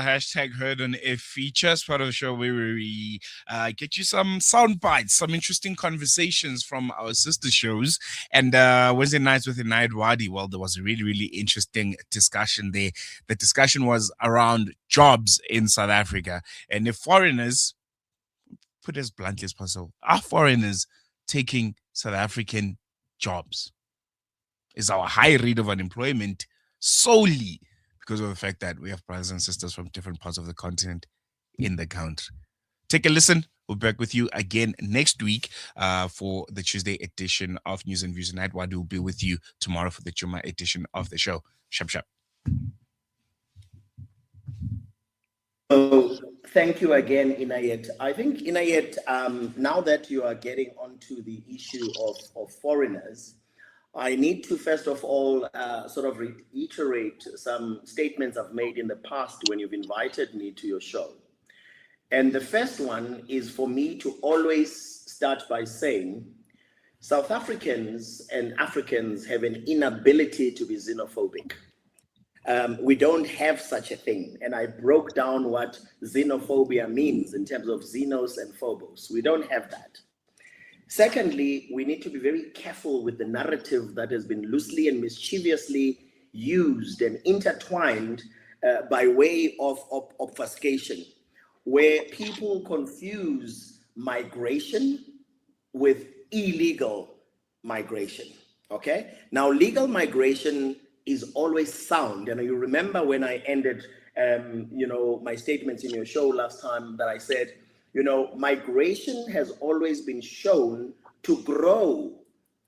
Hashtag Heard on F features, part of the show where we get you some sound bites, some interesting conversations from our sister shows. And Wednesday nights with Inayat Wadi, well, there was a really, really interesting discussion there. The discussion was around jobs in South Africa. And if foreigners, put it as bluntly as possible, are foreigners taking South African jobs? Is our high rate of unemployment solely because of the fact that we have brothers and sisters from different parts of the continent in the country? Take a listen. We'll be back with you again next week for the Tuesday edition of News and Views Night. Wadi will be with you tomorrow for the Juma edition of the show. Shap, shap. So thank you again, Inayat. I think, Inayat, now that you are getting onto the issue of foreigners, I need to first of all sort of reiterate some statements I've made in the past when you've invited me to your show. And the first one is for me to always start by saying South Africans and Africans have an inability to be xenophobic. We don't have such a thing. And I broke down what xenophobia means in terms of xenos and phobos. We don't have that. Secondly, we need to be very careful with the narrative that has been loosely and mischievously used and intertwined by way of obfuscation, where people confuse migration with illegal migration, okay? Now, legal migration is always sound. And you remember when I ended, my statements in your show last time that I said, migration has always been shown to grow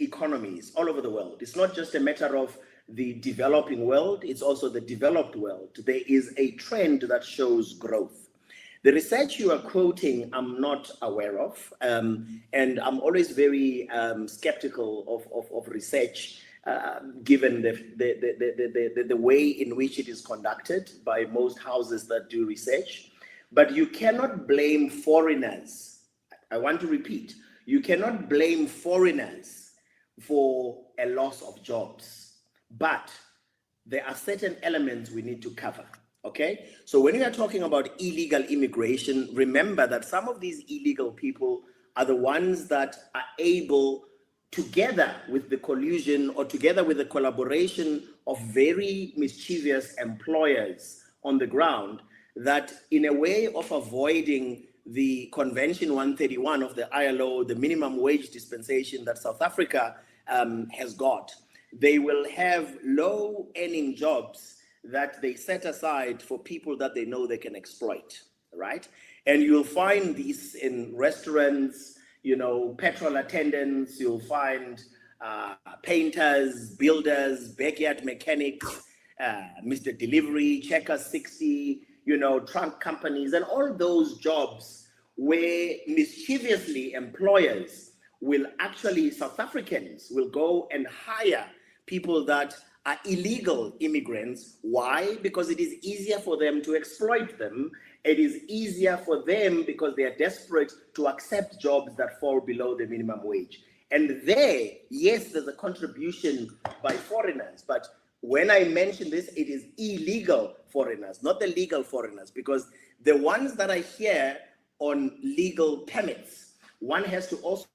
economies all over the world. It's not just a matter of the developing world, it's also the developed world. There is a trend that shows growth. The research you are quoting, I'm not aware of, and I'm always very skeptical of research, given the way in which it is conducted by most houses that do research. But you cannot blame foreigners. I want to repeat, you cannot blame foreigners for a loss of jobs, but there are certain elements we need to cover, okay? So when we are talking about illegal immigration, remember that some of these illegal people are the ones that are able, together with the collusion or together with the collaboration of very mischievous employers on the ground, that in a way of avoiding the Convention 131 of the ILO, the minimum wage dispensation that South Africa has got, they will have low earning jobs that they set aside for people that they know they can exploit, right? And you'll find these in restaurants, petrol attendants, you'll find painters, builders, backyard mechanics, Mr. Delivery, Checker 60, trunk companies, and all those jobs where mischievously employers will actually, South Africans will go and hire people that are illegal immigrants. Why? Because it is easier for them to exploit them. It is easier for them because they are desperate to accept jobs that fall below the minimum wage. And there, yes, there's a contribution by foreigners, but when I mention this, it is illegal foreigners, not the legal foreigners, because the ones that are here on legal permits, one has to also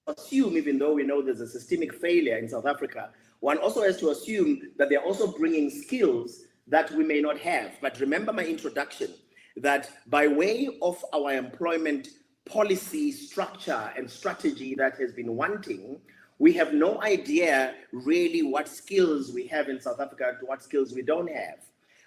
assume, even though we know there's a systemic failure in South Africa, one also has to assume that they're also bringing skills that we may not have. But remember my introduction, that by way of our employment policy structure and strategy that has been wanting, we have no idea really what skills we have in South Africa and what skills we don't have.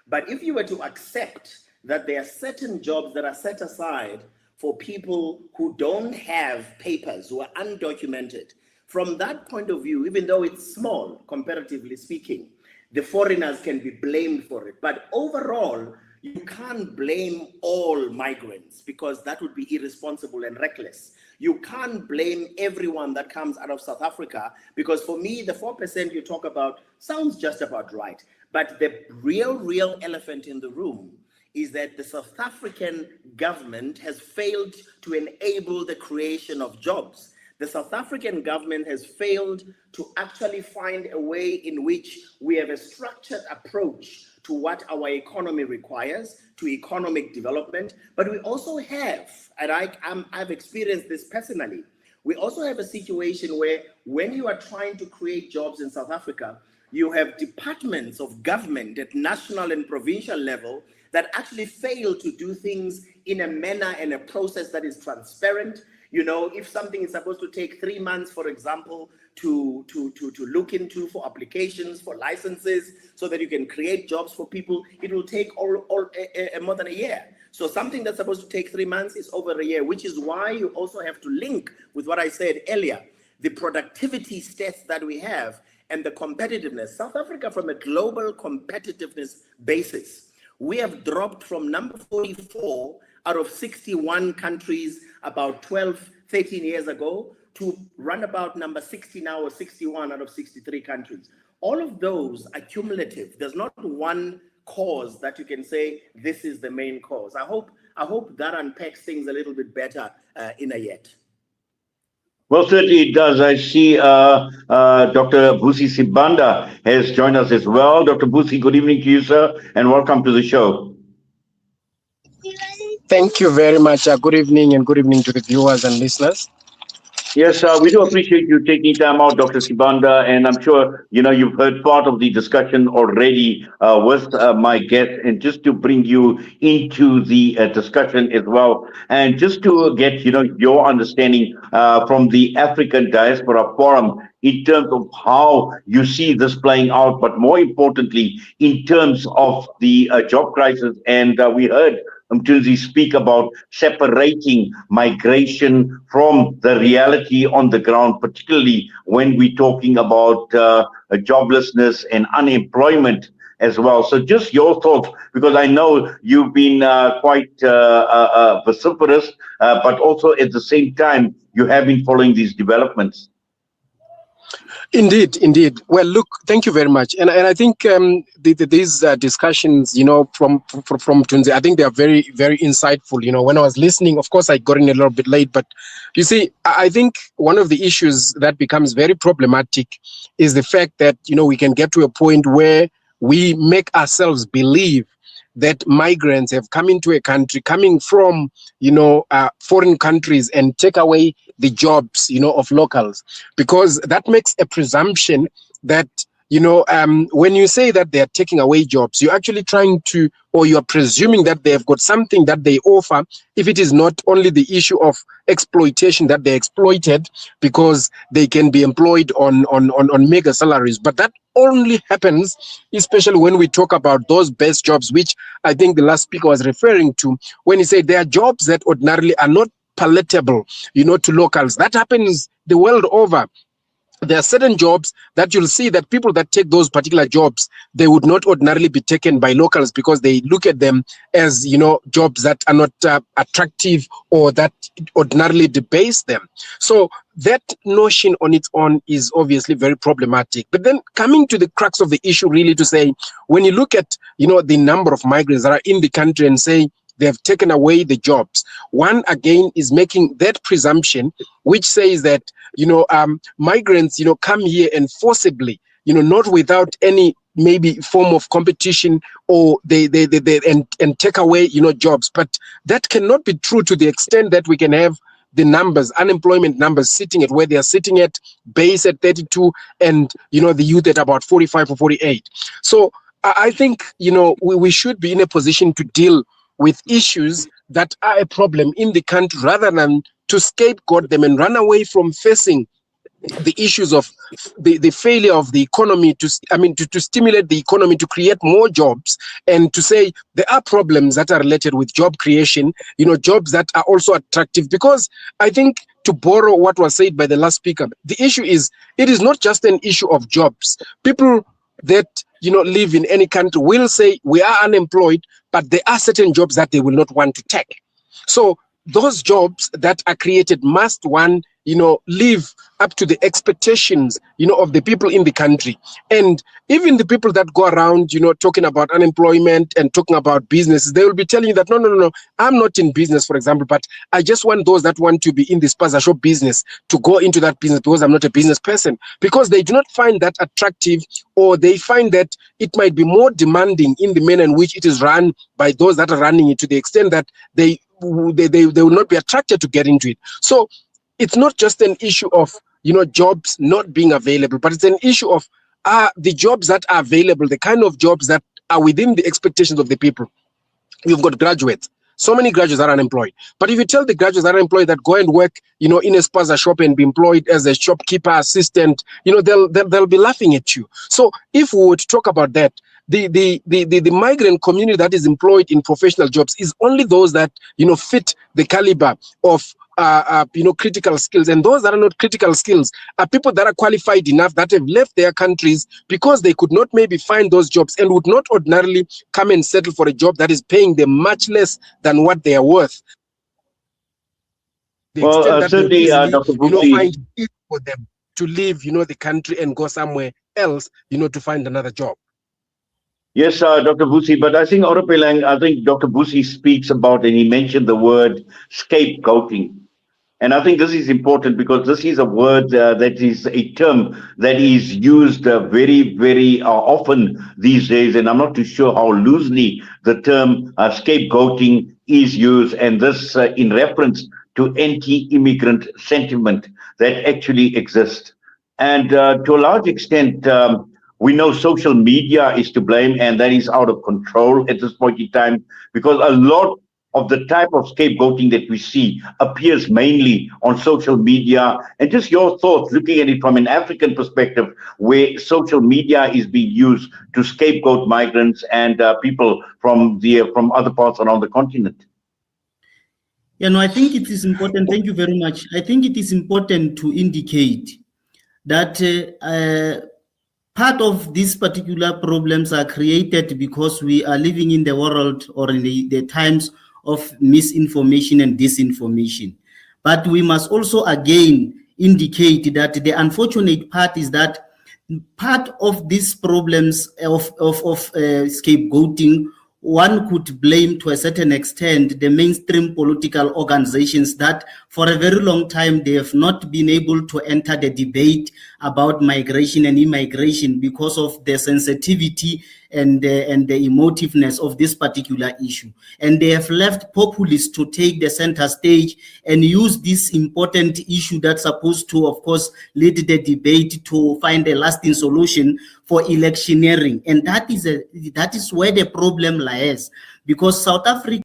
But if you were to accept that there are certain jobs that are set aside for people who don't have papers, who are undocumented, from that point of view, even though it's small, comparatively speaking, the foreigners can be blamed for it. But overall, you can't blame all migrants because that would be irresponsible and reckless. You can't blame everyone that comes out of South Africa because for me, the 4% you talk about sounds just about right. But the real elephant in the room is that the South African government has failed to enable the creation of jobs. The South African government has failed to actually find a way in which we have a structured approach to what our economy requires, to economic development. But we also have, and I've experienced this personally, we also have a situation where when you are trying to create jobs in South Africa, you have departments of government at national and provincial level that actually fail to do things in a manner and a process that is transparent. You know, if something is supposed to take 3 months, for example, to look into for applications, for licenses, so that you can create jobs for people, it will take more than a year. So something that's supposed to take 3 months is over a year, which is why you also have to link with what I said earlier, the productivity stats that we have and the competitiveness. South Africa, from a global competitiveness basis, we have dropped from number 44 out of 61 countries about 12, 13 years ago to run about number 60 now, or 61 out of 63 countries. All of those are cumulative. There's not one cause that you can say this is the main cause. I hope that unpacks things a little bit better in a yet. Well, certainly it does. I see Dr. Vusi Sibanda has joined us as well. Dr. Vusi, good evening to you, sir, and welcome to the show. Thank you very much. Good evening, and good evening to the viewers and listeners. Yes, we do appreciate you taking time out, Dr. Sibanda, and I'm sure you've heard part of the discussion already with my guest, and just to bring you into the discussion as well, and just to get your understanding from the African Diaspora Forum in terms of how you see this playing out, but more importantly, in terms of the job crisis. And we heard Mthunzi speak about separating migration from the reality on the ground, particularly when we're talking about joblessness and unemployment as well. So just your thoughts, because I know you've been quite vociferous, but also at the same time, you have been following these developments. Indeed. Well, look, thank you very much. And I think these discussions, from Mthunzi, I think they are very, very insightful. When I was listening, of course, I got in a little bit late, but you see, I think one of the issues that becomes very problematic is the fact that, we can get to a point where we make ourselves believe that migrants have come into a country coming from, foreign countries and take away the jobs, of locals, because that makes a presumption that, when you say that they are taking away jobs, you're actually trying to, or you're presuming that they have got something that they offer, if it is not only the issue of exploitation, that they're exploited because they can be employed on mega salaries. But that only happens, especially when we talk about those best jobs, which I think the last speaker was referring to, when he said there are jobs that ordinarily are not palatable, to locals. That happens the world over. There are certain jobs that you'll see that people that take those particular jobs, they would not ordinarily be taken by locals because they look at them as, jobs that are not attractive or that ordinarily debase them. So that notion on its own is obviously very problematic. But then coming to the crux of the issue, really, to say, when you look at, the number of migrants that are in the country and say, they have taken away the jobs. One, again, is making that presumption, which says that, migrants, come here and forcibly, not without any maybe form of competition, or they take away, jobs. But that cannot be true to the extent that we can have the numbers, unemployment numbers sitting at where they are sitting at, base at 32, and, the youth at about 45 or 48. So I think, we should be in a position to deal with issues that are a problem in the country, rather than to scapegoat them and run away from facing the issues of the failure of the economy to stimulate the economy, to create more jobs, and to say there are problems that are related with job creation, jobs that are also attractive. Because I think, to borrow what was said by the last speaker, the issue is, it is not just an issue of jobs. People that live in any country will say we are unemployed, but there are certain jobs that they will not want to take. So those jobs that are created must, one, live up to the expectations, of the people in the country. And even the people that go around, talking about unemployment and talking about businesses, they will be telling you that, no, I'm not in business, for example, but I just want those that want to be in this spaza shop business to go into that business because I'm not a business person, because they do not find that attractive, or they find that it might be more demanding in the manner in which it is run by those that are running it, to the extent that they will not be attracted to get into it. So it's not just an issue of jobs not being available, but it's an issue of the jobs that are available, the kind of jobs that are within the expectations of the people. You've got graduates. So many graduates are unemployed. But if you tell the graduates that are unemployed that go and work, in a spaza shop and be employed as a shopkeeper, assistant, they'll be laughing at you. So if we would talk about that, the migrant community that is employed in professional jobs is only those that fit the caliber of critical skills. And those that are not critical skills are people that are qualified enough, that have left their countries because they could not maybe find those jobs, and would not ordinarily come and settle for a job that is paying them much less than what they are worth. Well, certainly, Dr. Vusi, find it for them to leave, the country and go somewhere else, to find another job. Yes, Dr. Vusi, but I think Orapeleng, Dr. Vusi speaks about, and he mentioned the word scapegoating. And I think this is important because this is a word that is a term that is used very, very often these days. And I'm not too sure how loosely the term scapegoating is used. And this in reference to anti-immigrant sentiment that actually exists. And to a large extent, we know social media is to blame, and that is out of control at this point in time, because a lot of the type of scapegoating that we see appears mainly on social media. And just your thoughts, looking at it from an African perspective, where social media is being used to scapegoat migrants and people from other parts around the continent. I think it is important. Thank you very much. I think it is important to indicate that part of these particular problems are created because we are living in the world, or in the times of misinformation and disinformation. But we must also again indicate that the unfortunate part is that part of these problems of scapegoating, one could blame to a certain extent the mainstream political organizations that for a very long time they have not been able to enter the debate about migration and immigration because of the sensitivity and the emotiveness of this particular issue. And they have left populists to take the center stage and use this important issue that's supposed to, of course, lead the debate to find a lasting solution for electioneering. And that is where the problem lies, because South Africa